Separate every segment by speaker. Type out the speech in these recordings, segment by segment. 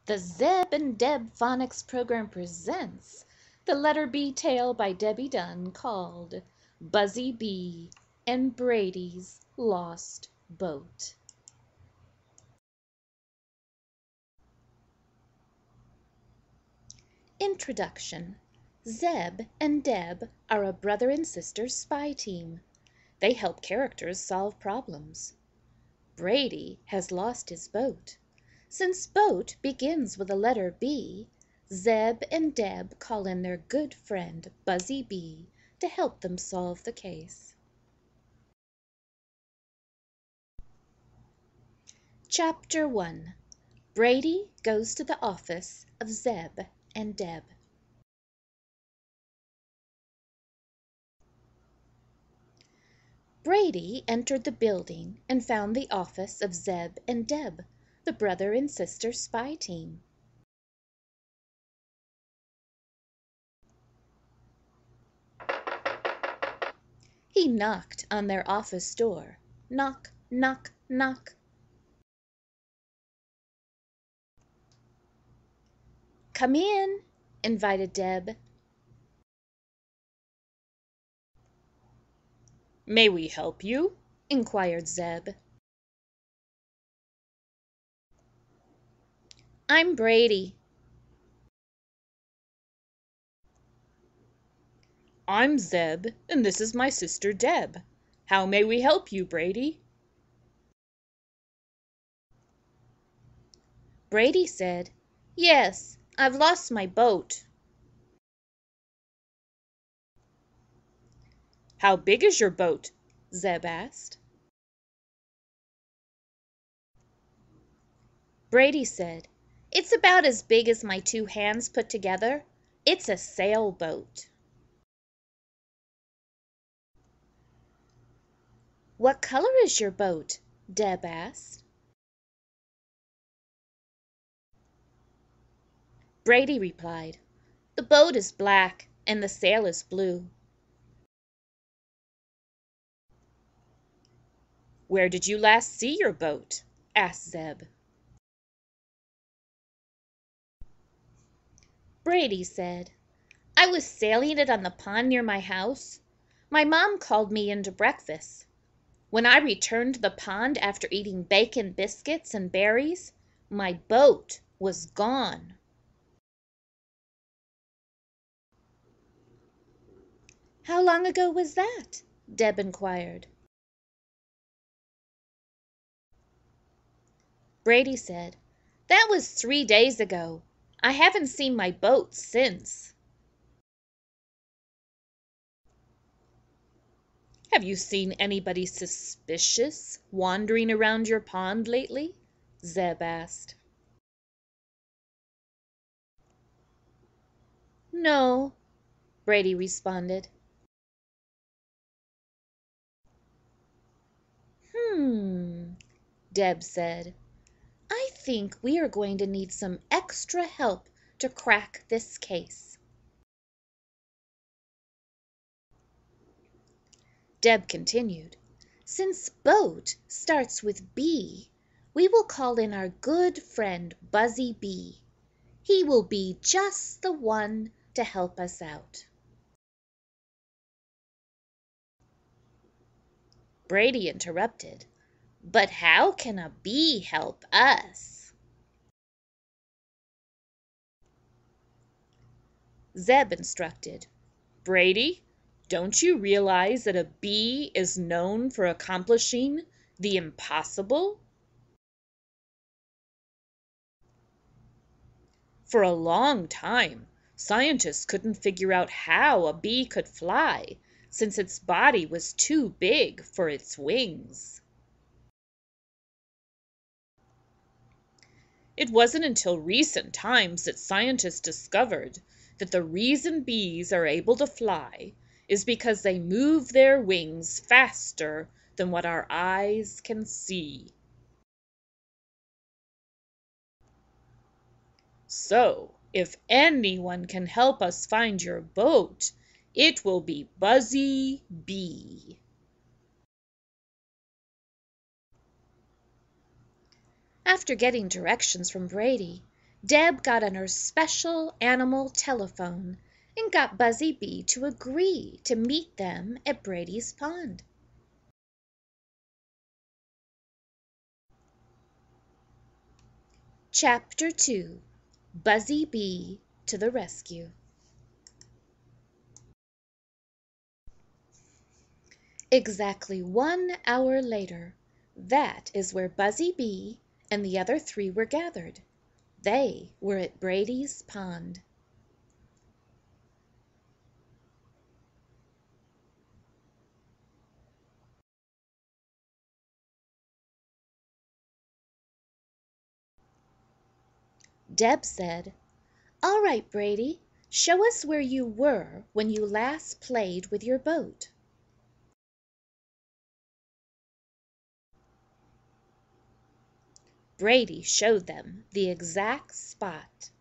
Speaker 1: The Zeb and Deb Phonics program presents the letter B tale by Debbie Dunn called Buzzy Bee and Brady's Lost Boat. Introduction. Zeb and Deb are a brother and sister spy team. They help characters solve problems. Brady has lost his boat. Since boat begins with the letter B, Zeb and Deb call in their good friend Buzzy Bee to help them solve the case. Chapter 1. Brady goes to the office of Zeb and Deb. Brady entered the building and found the office of Zeb and Deb, the brother and sister spy team. He knocked on their office door. Knock, knock, knock. "Come in," invited Deb.
Speaker 2: "May we help you?"
Speaker 1: inquired Zeb. "I'm Brady."
Speaker 2: "I'm Zeb, and this is my sister Deb. How may we help you, Brady?"
Speaker 1: Brady said, "Yes, I've lost my boat."
Speaker 2: "How big is your boat?" Zeb asked.
Speaker 1: Brady said, "It's about as big as my two hands put together. It's a sailboat." "What color is your boat?" Deb asked. Brady replied, "The boat is black and the sail is blue."
Speaker 2: "Where did you last see your boat?" asked Zeb.
Speaker 1: Brady said, "I was sailing it on the pond near my house. My mom called me in to breakfast. When I returned to the pond after eating bacon biscuits and berries, my boat was gone." "How long ago was that?" Deb inquired. Brady said, "That was 3 days ago. I haven't seen my boat since."
Speaker 2: "Have you seen anybody suspicious wandering around your pond lately?" Zeb asked.
Speaker 1: "No," Brady responded. Deb said, "I think we are going to need some extra help to crack this case." Deb continued, "Since boat starts with B, we will call in our good friend Buzzy Bee. He will be just the one to help us out." Brady interrupted, "But how can a bee help us?"
Speaker 2: Zeb instructed, "Brady, don't you realize that a bee is known for accomplishing the impossible?" For a long time, scientists couldn't figure out how a bee could fly, since its body was too big for its wings. It wasn't until recent times that scientists discovered that the reason bees are able to fly is because they move their wings faster than what our eyes can see. So, if anyone can help us find your boat, it will be Buzzy Bee.
Speaker 1: After getting directions from Brady, Deb got on her special animal telephone and got Buzzy Bee to agree to meet them at Brady's pond. Chapter 2. Buzzy Bee to the Rescue. Exactly 1 hour later, that is where Buzzy Bee and the other 3 were gathered. They were at Brady's pond. Deb said, "All right, Brady, show us where you were when you last played with your boat." Brady showed them the exact spot.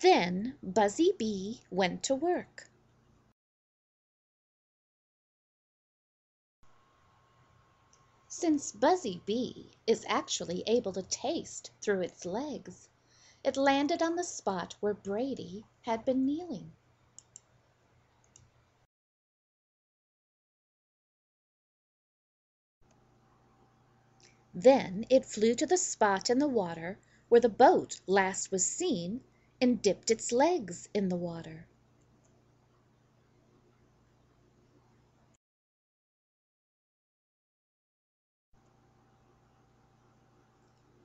Speaker 1: Then Buzzy Bee went to work. Since Buzzy Bee is actually able to taste through its legs, it landed on the spot where Brady had been kneeling. Then it flew to the spot in the water where the boat last was seen and dipped its legs in the water.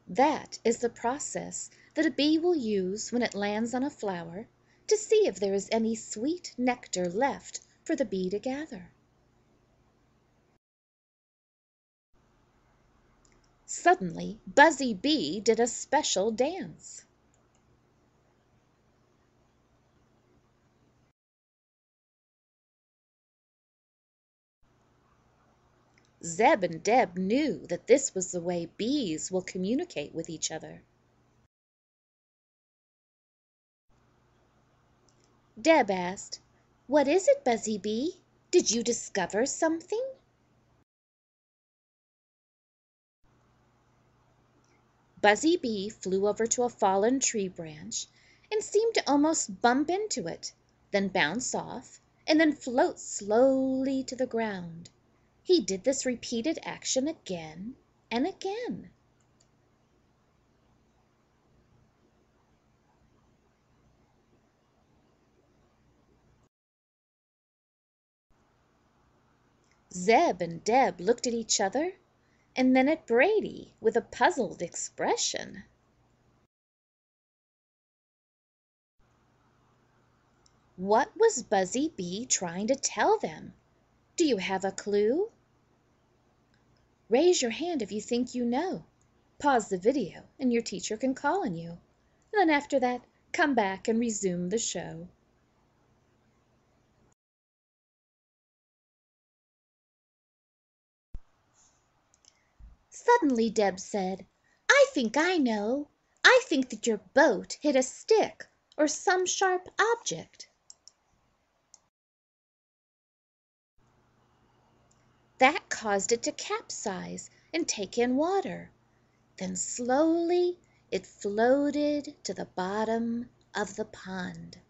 Speaker 1: That is the process that a bee will use when it lands on a flower to see if there is any sweet nectar left for the bee to gather. Suddenly, Buzzy Bee did a special dance. Zeb and Deb knew that this was the way bees will communicate with each other. Deb asked, "What is it, Buzzy Bee? Did you discover something?" Buzzy Bee flew over to a fallen tree branch and seemed to almost bump into it, then bounce off, and then float slowly to the ground. He did this repeated action again and again. Zeb and Deb looked at each other and then at Brady with a puzzled expression. What was Buzzy Bee trying to tell them? Do you have a clue? Raise your hand if you think you know. Pause the video and your teacher can call on you. Then after that, come back and resume the show. Suddenly Deb said, "I think I know. I think that your boat hit a stick or some sharp object." That caused it to capsize and take in water. Then slowly it floated to the bottom of the pond.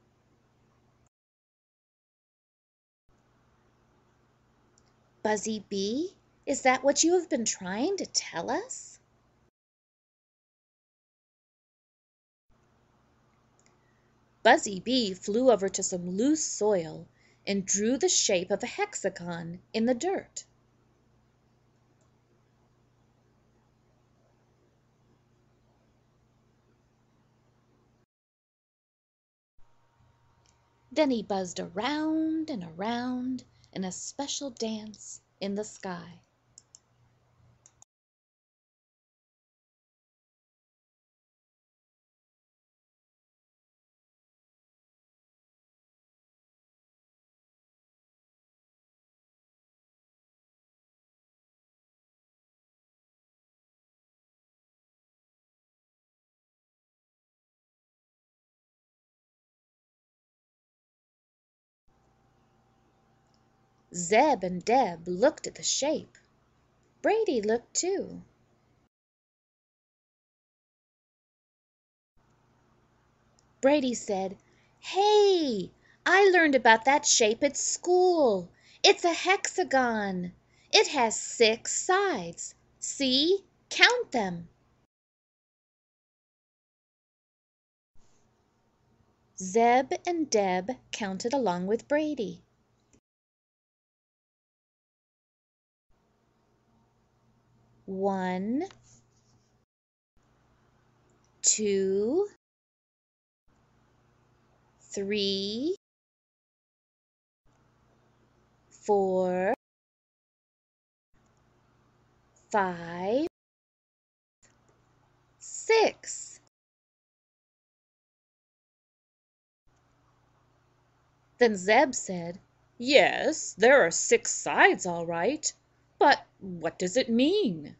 Speaker 1: Buzzy Bee, is that what you have been trying to tell us? Buzzy Bee flew over to some loose soil and drew the shape of a hexagon in the dirt. Then he buzzed around and around in a special dance in the sky. Zeb and Deb looked at the shape. Brady looked too. Brady said, "Hey, I learned about that shape at school. It's a hexagon. It has 6 sides. See? Count them." Zeb and Deb counted along with Brady. 1, 2, 3, 4, 5, 6. Then Zeb said,
Speaker 2: Yes, there are 6 sides, all right. But what does it mean?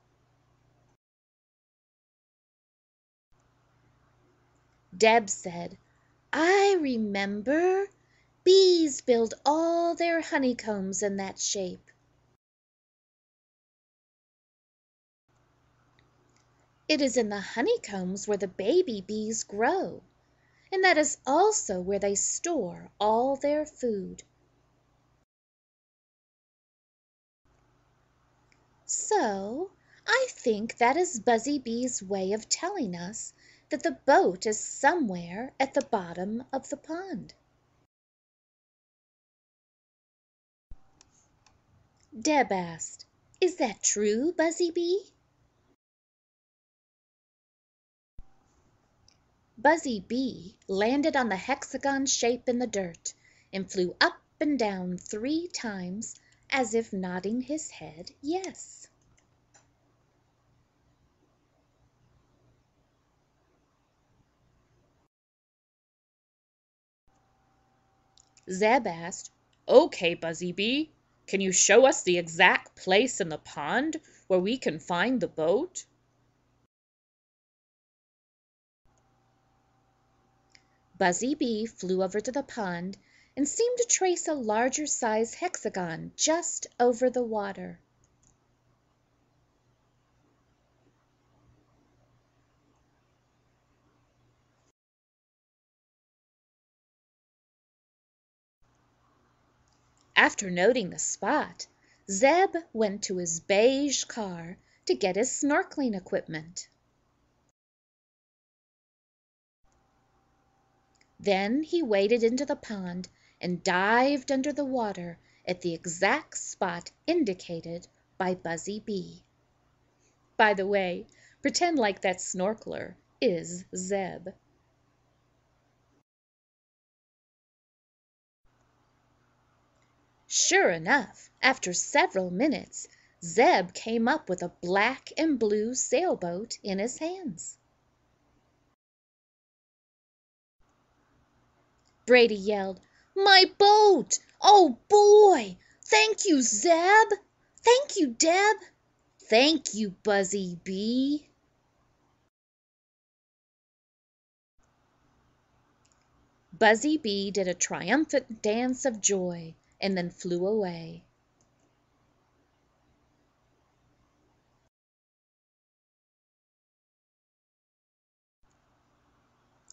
Speaker 1: Deb said, "I remember. Bees build all their honeycombs in that shape." It is in the honeycombs where the baby bees grow, and that is also where they store all their food. So, I think that is Buzzy Bee's way of telling us that the boat is somewhere at the bottom of the pond. Deb asked, "Is that true, Buzzy Bee?" Buzzy Bee landed on the hexagon shape in the dirt and flew up and down 3 times as if nodding his head yes.
Speaker 2: Zeb asked, Okay, Buzzy Bee, can you show us the exact place in the pond where we can find the boat?
Speaker 1: Buzzy Bee flew over to the pond and seemed to trace a larger size hexagon just over the water. After noting the spot, Zeb went to his beige car to get his snorkeling equipment. Then he waded into the pond and dived under the water at the exact spot indicated by Buzzy Bee. By the way, pretend like that snorkeler is Zeb. Sure enough, after several minutes, Zeb came up with a black and blue sailboat in his hands. Brady yelled, "My boat! Oh, boy! Thank you, Zeb! Thank you, Deb! Thank you, Buzzy Bee!" Buzzy Bee did a triumphant dance of joy and then flew away.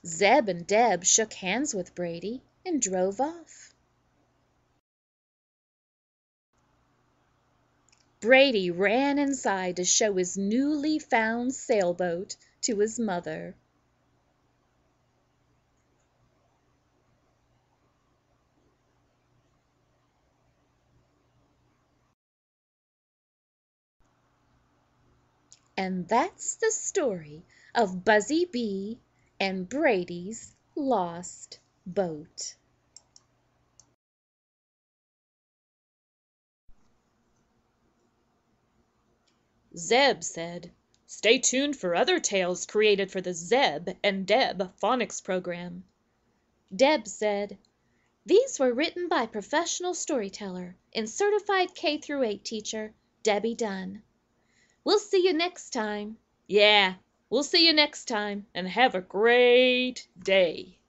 Speaker 1: Zeb and Deb shook hands with Brady and drove off. Brady ran inside to show his newly found sailboat to his mother. And that's the story of Buzzy Bee and Brady's lost boat.
Speaker 2: Zeb said, Stay tuned for other tales created for the Zeb and Deb Phonics program.
Speaker 1: Deb said, "These were written by professional storyteller and certified K-8 teacher Debbie Dunn. We'll see you next time."
Speaker 2: Yeah, we'll see you next time and have a great day.